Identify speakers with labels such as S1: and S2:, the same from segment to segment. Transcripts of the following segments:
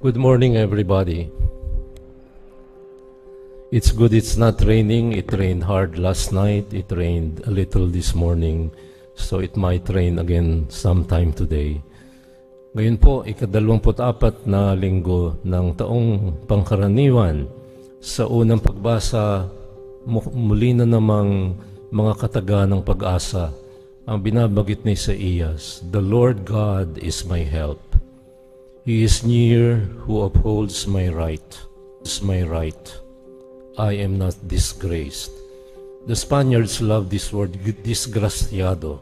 S1: Good morning, everybody. It's good it's not raining. It rained hard last night. It rained a little this morning. So it might rain again sometime today. Ngayon po, ika-24 na linggo ng taong pangkaraniwan. Sa unang pagbasa, muli na namang mga kataga ng pag-asa ang binabagit ni Isaías. The Lord God is my help. He is near who upholds my right. I am not disgraced. The Spaniards love this word, disgraciado.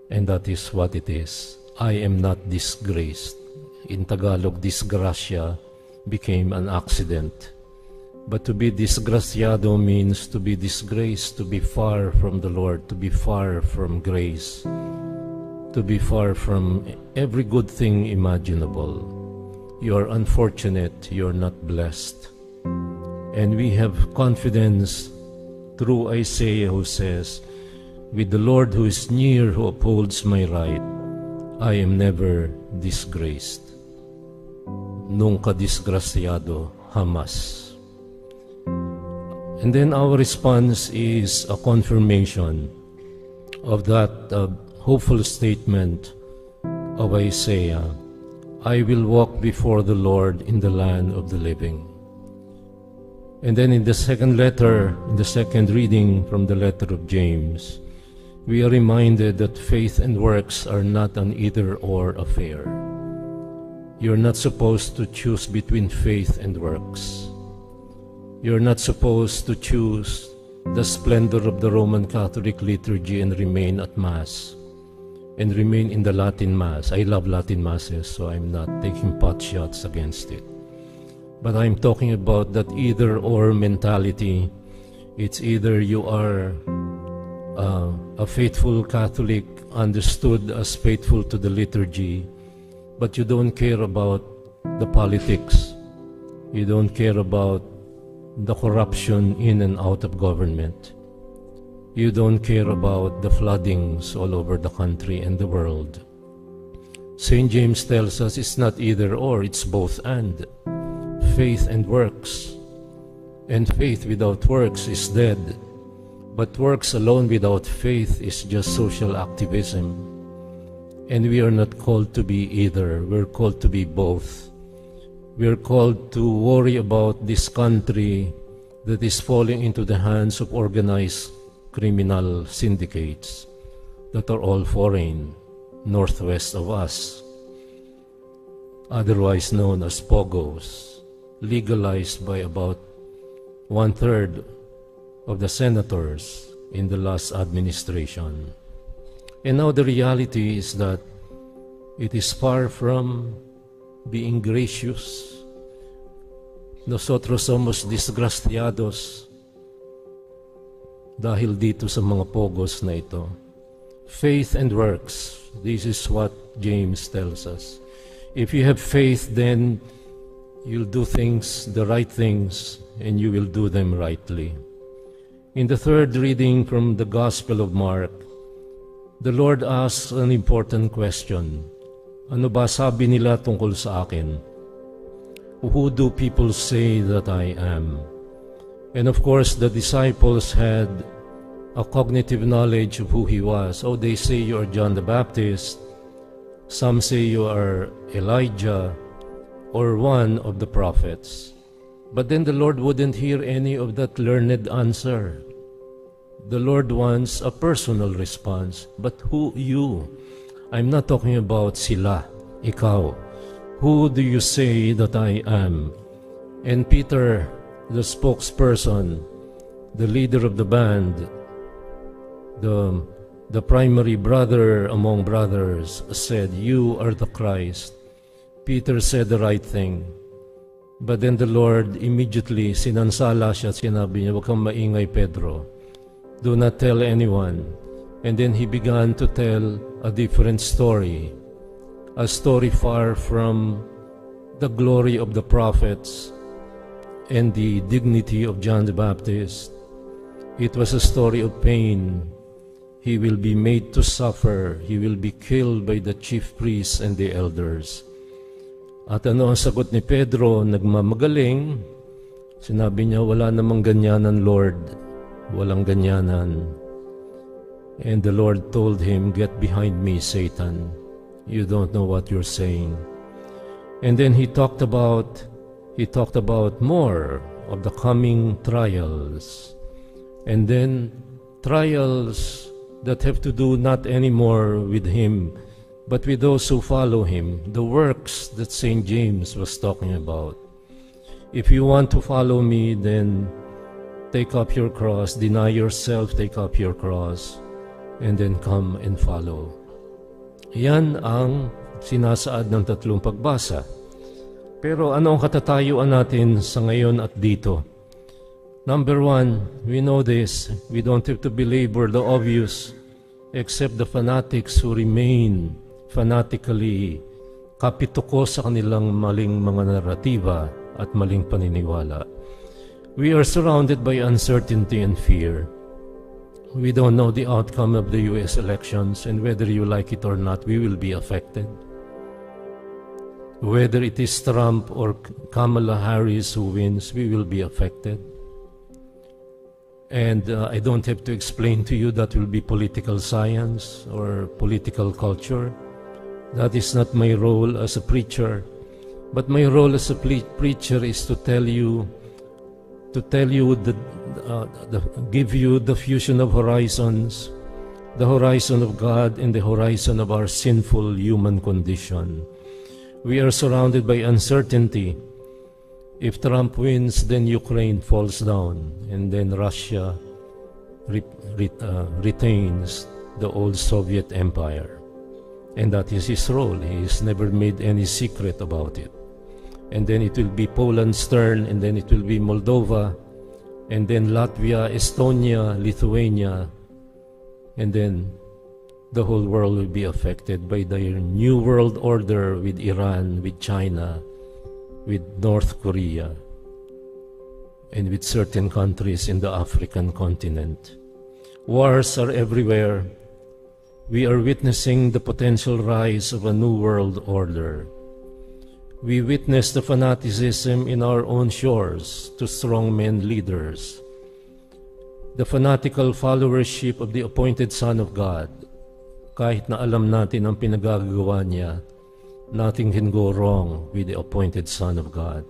S1: And that is what it is. I am not disgraced. In Tagalog, disgracia became an accident. But to be disgraciado means to be disgraced, to be far from the Lord, to be far from grace, to be far from every good thing imaginable. You are unfortunate, you are not blessed. And we have confidence through Isaiah who says, with the Lord who is near, who upholds my right, I am never disgraced. Nunca disgraciado, jamás. And then our response is a confirmation of that hopeful statement of Isaiah, I will walk before the Lord in the land of the living. And then in the second letter, in the second reading from the letter of James, we are reminded that faith and works are not an either-or affair. You're not supposed to choose between faith and works. You're not supposed to choose the splendor of the Roman Catholic liturgy and remain at Mass, and remain in the Latin Mass. I love Latin Masses, so I'm not taking pot shots against it. But I'm talking about that either-or mentality. It's either you are a faithful Catholic, understood as faithful to the liturgy, but you don't care about the politics. You don't care about the corruption in and out of government. You don't care about the floodings all over the country and the world. St. James tells us it's not either or, it's both and. Faith and works. And faith without works is dead. But works alone without faith is just social activism. And we are not called to be either. We're called to be both. We're called to worry about this country that is falling into the hands of organized criminal syndicates that are all foreign, northwest of us, otherwise known as POGOs, legalized by about 1/3 of the senators in the last administration. And now the reality is that it is far from being gracious. Nosotros somos disgraciados dahil dito sa mga pogos na ito. Faith and works, this is what James tells us. If you have faith, then you'll do things, the right things, and you will do them rightly. In the third reading from the Gospel of Mark, the Lord asks an important question. Ano ba sabi nila tungkol sa akin? Who do people say that I am? And of course, the disciples had a cognitive knowledge of who he was. Oh, they say you are John the Baptist. Some say you are Elijah or one of the prophets. But then the Lord wouldn't hear any of that learned answer. The Lord wants a personal response. But who you? I'm not talking about sila, ikaw. Who do you say that I am? And Peter, the spokesperson, the leader of the band, the primary brother among brothers, said, you are the Christ. Peter said the right thing. But then the Lord immediately sinansala siya, sinabi niya, huwag kang maingay, Pedro. Do not tell anyone. And then he began to tell a different story. A story far from the glory of the prophets and the dignity of John the Baptist. It was a story of pain. He will be made to suffer. He will be killed by the chief priests and the elders. At ano ang sagot ni Pedro? Nagmamagaling. Sinabi niya, wala namang ganyanan, Lord. Walang ganyanan. And the Lord told him, get behind me, Satan. You don't know what you're saying. And then he talked about more of the coming trials. And then trials that have to do not anymore with him, but with those who follow him, the works that St. James was talking about. If you want to follow me, then take up your cross, deny yourself, take up your cross, and then come and follow. Yan ang sinasaad ng tatlong pagbasa. Pero ano ang katatayuan natin sa ngayon at dito? Number one, we know this. We don't have to belabor the obvious, except the fanatics who remain fanatically kapituko sa kanilang maling mga naratiba at maling paniniwala. We are surrounded by uncertainty and fear. We don't know the outcome of the U.S. elections, and whether you like it or not, we will be affected. Whether it is Trump or Kamala Harris who wins, we will be affected. And I don't have to explain to you that will be political science or political culture. That is not my role as a preacher. But my role as a preacher is to give you the fusion of horizons, the horizon of God and the horizon of our sinful human condition. We are surrounded by uncertainty. If Trump wins, then Ukraine falls down, and then Russia retains the old Soviet Empire. And that is his role. He has never made any secret about it. And then it will be Poland's turn, and then it will be Moldova, and then Latvia, Estonia, Lithuania, and then the whole world will be affected by the new world order with Iran, with China, with North Korea, and with certain countries in the African continent. Wars are everywhere. We are witnessing the potential rise of a new world order. We witness the fanaticism in our own shores to strongmen leaders, the fanatical followership of the appointed Son of God. Kahit na alam natin ang pinagagawa niya, nothing can go wrong with the appointed Son of God.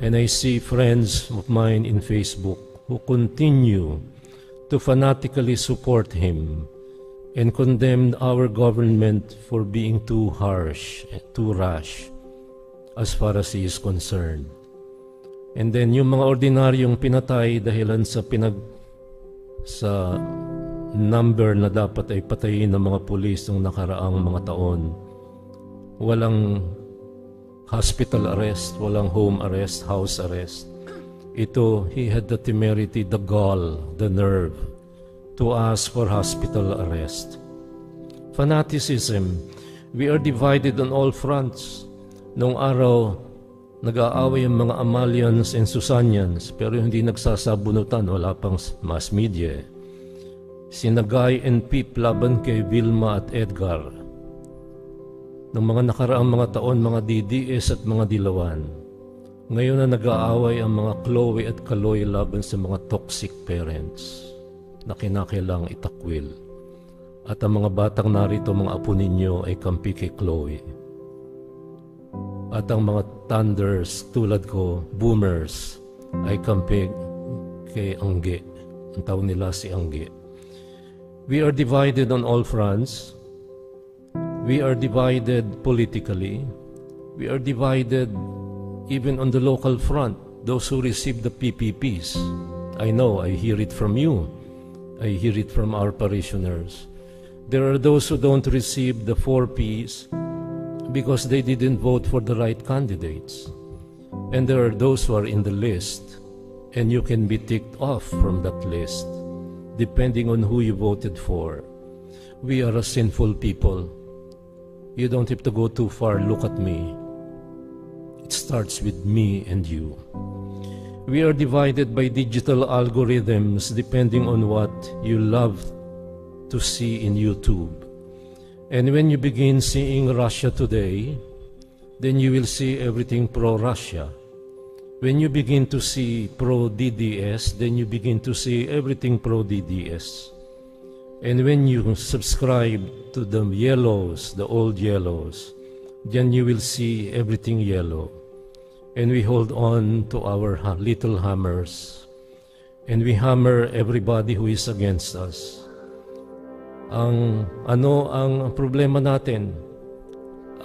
S1: And I see friends of mine in Facebook who continue to fanatically support him and condemn our government for being too harsh, too rash, as far as he is concerned. And then yung mga ordinaryong pinatay dahilan sa number na dapat ay patayin ng mga pulis ng nakaraang mga taon. Walang hospital arrest, walang home arrest, house arrest. Ito, he had the temerity, the gall, the nerve to ask for hospital arrest. Fanaticism. We are divided on all fronts. Noong araw, nag-aaway ang mga Amalians and Susanians, pero hindi nagsasabunutan, wala pang mass media. Sina Guy and Pip laban kay Vilma at Edgar. Noong mga nakaraang mga taon, mga DDS at mga Dilawan. Ngayon na nag-aaway ang mga Chloe at Kaloy laban sa mga toxic parents na kinakailangang itakwil. At ang mga batang narito, mga apo ninyo, ay kampi kay Chloe. At ang mga thunders tulad ko, boomers, ay kampi kay Angge. Ang tawag nila si Angge. We are divided on all fronts. We are divided politically. We are divided even on the local front. Those who receive the PPPs. I know, I hear it from you. I hear it from our parishioners. There are those who don't receive the 4 Ps because they didn't vote for the right candidates. And there are those who are in the list, and you can be ticked off from that list, depending on who you voted for. We are a sinful people. You don't have to go too far. Look at me. It starts with me and you. We are divided by digital algorithms depending on what you love to see in YouTube. And when you begin seeing Russia today, then you will see everything pro-Russia. When you begin to see pro-DDS, then you begin to see everything pro-DDS. And when you subscribe to the yellows, the old yellows, then you will see everything yellow. And we hold on to our little hammers, and we hammer everybody who is against us. Ang problema natin,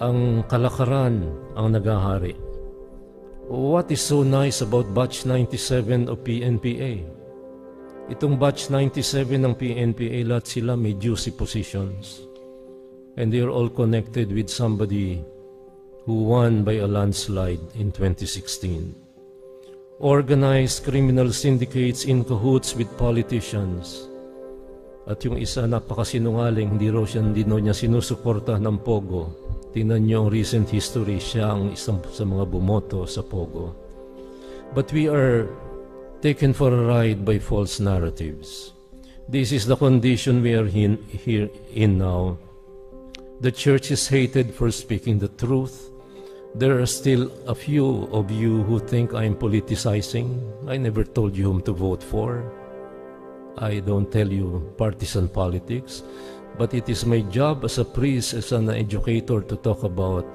S1: ang kalakaran ang naghahari. What is so nice about Batch 97 of PNPA? Itong Batch 97 ng PNPA, lahat sila may juicy positions. And they are all connected with somebody who won by a landslide in 2016. Organized criminal syndicates in cahoots with politicians. At yung isa napakasinungaling, hindi niya sinusuporta ng Pogo. Tingnan niyo ang recent history, siya ang isang sa mga bumoto sa Pogo. But we are taken for a ride by false narratives. This is the condition we are here in now. The church is hated for speaking the truth. There are still a few of you who think I'm politicizing. I never told you whom to vote for. I don't tell you partisan politics. But it is my job as a priest, as an educator, to talk about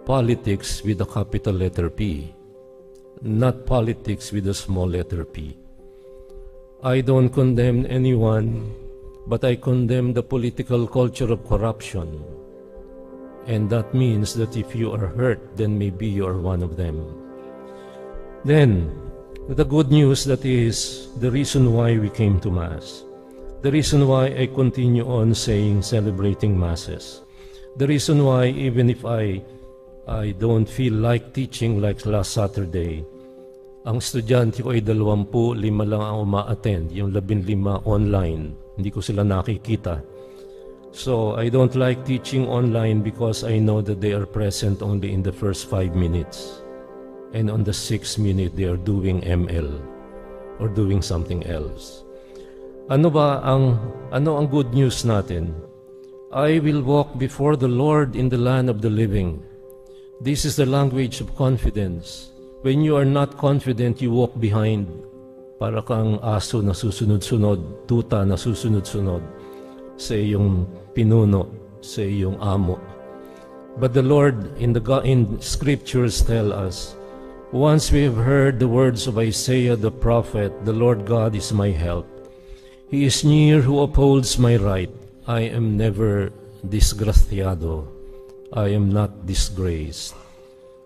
S1: politics with a capital letter P, not politics with a small letter p. I don't condemn anyone, but I condemn the political culture of corruption. And that means that if you are hurt, then maybe you are one of them. Then, the good news, that is the reason why we came to Mass. The reason why I continue on celebrating Masses. The reason why, even if I don't feel like teaching like last Saturday, ang estudyante ko ay 25 lang ang uma-attend, yung 15 online. Hindi ko sila nakikita. So I don't like teaching online because I know that they are present only in the first 5 minutes. And on the 6th minute, they are doing ML or doing something else. Ano ang good news natin? I will walk before the Lord in the land of the living. This is the language of confidence. When you are not confident, you walk behind. Para kang aso na susunod-sunod, tuta na susunod-sunod sa iyong pinuno, sa iyong amo. But the Lord in Scriptures tell us, once we have heard the words of Isaiah the prophet, the Lord God is my help. He is near who upholds my right. I am never disgraciado. I am not disgraced.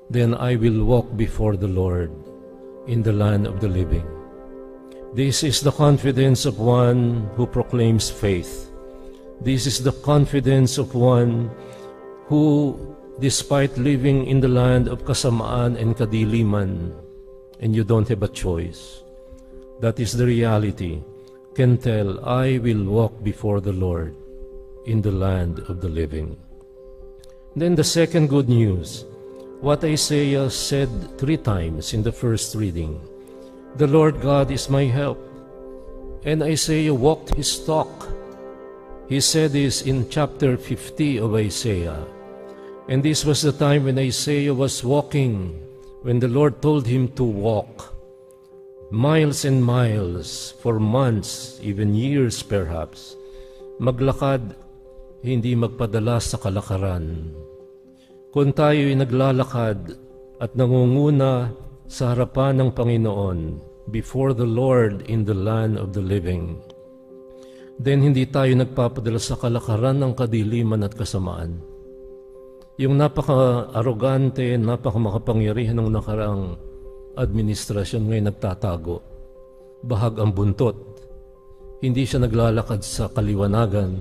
S1: Then I will walk before the Lord in the land of the living. This is the confidence of one who proclaims faith. This is the confidence of one who, despite living in the land of kasamaan and kadiliman, and you don't have a choice, that is the reality, can tell, I will walk before the Lord in the land of the living. Then the second good news, what Isaiah said 3 times in the first reading, the Lord God is my help. And Isaiah walked his talk. He said this in chapter 50 of Isaiah. And this was the time when Isaiah was walking, when the Lord told him to walk miles and miles, for months, even years perhaps, maglakad, hindi magpadala sa kalakaran. Kung tayo'y naglalakad at nangunguna sa harapan ng Panginoon, before the Lord in the land of the living, then hindi tayo nagpapadala sa kalakaran ng kadiliman at kasamaan. Yung napaka-arrogante, napaka-makapangyarihan ng nakaraang administrasyon ngayon nagtatago. Bahag ang buntot. Hindi siya naglalakad sa kaliwanagan.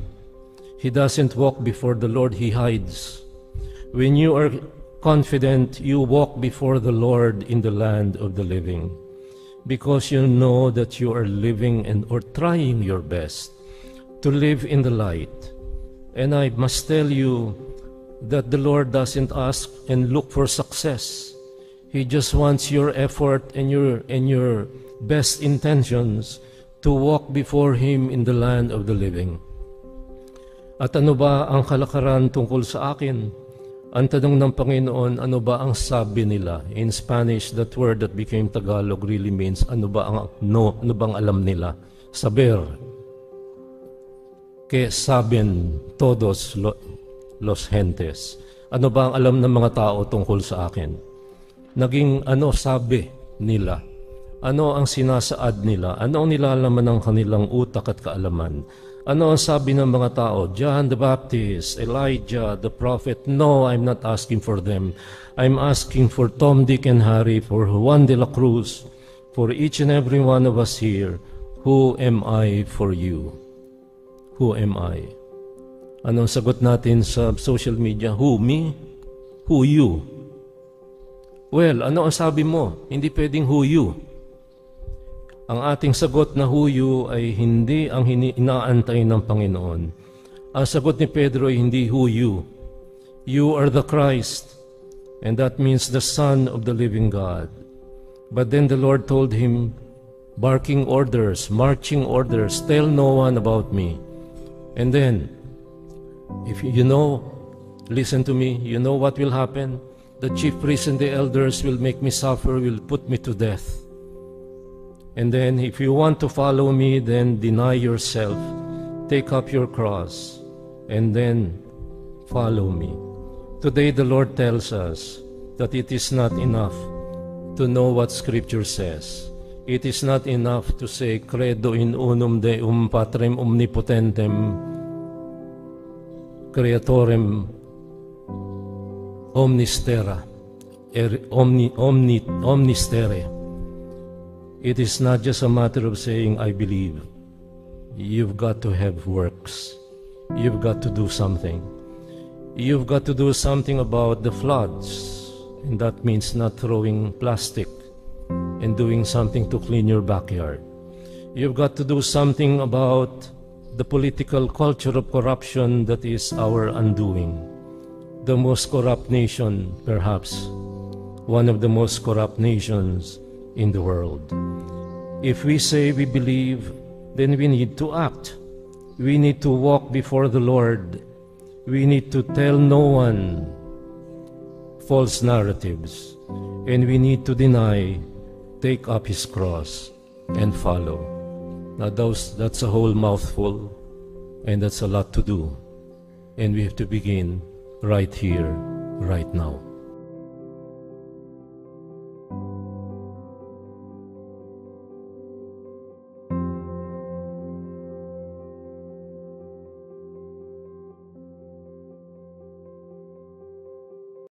S1: He doesn't walk before the Lord, he hides. When you are confident, you walk before the Lord in the land of the living, because you know that you are living or trying your best to live in the light. And I must tell you that the Lord doesn't ask and look for success. He just wants your effort and your best intentions to walk before Him in the land of the living. At ano ba ang kalakaran tungkol sa akin? Ang tanong ng Panginoon, ano ba ang sabi nila? In Spanish, that word that became Tagalog really means, ano bang alam nila? Saber. Que saben todos los gentes. Ano ba ang alam ng mga tao tungkol sa akin? Naging ano sabi nila? Ano ang sinasaad nila? Ano ang nilalaman ng kanilang utak at kaalaman? Ano ang sabi ng mga tao? John the Baptist, Elijah, the prophet. No, I'm not asking for them. I'm asking for Tom, Dick, and Harry, for Juan de la Cruz, for each and every one of us here. Who am I for you? Who am I? Anong sagot natin sa social media? Who? Me? Who? You? Well, ano ang sabi mo? Hindi pwedeng who you. Ang ating sagot na who you ay hindi ang inaantay ng Panginoon. Ang sagot ni Pedro ay hindi who you. You are the Christ, and that means the Son of the living God. But then the Lord told him, barking orders, marching orders, tell no one about me. And then, if you know, listen to me, you know what will happen? The chief priests and the elders will make me suffer, will put me to death. And then, if you want to follow me, then deny yourself, take up your cross, and then follow me. Today, the Lord tells us that it is not enough to know what Scripture says. It is not enough to say, Credo in unum Deum Patrem omnipotentem, Creatorem omnis terra, omnis terre. It is not just a matter of saying, I believe. You've got to have works. You've got to do something. You've got to do something about the floods. And that means not throwing plastic and doing something to clean your backyard. You've got to do something about the political culture of corruption that is our undoing. The most corrupt nation, perhaps, one of the most corrupt nations in the world. If we say we believe, then we need to act. We need to walk before the Lord. We need to tell no one false narratives. And we need to deny, take up His cross, and follow. Now that's a whole mouthful, and that's a lot to do. And we have to begin right here, right now.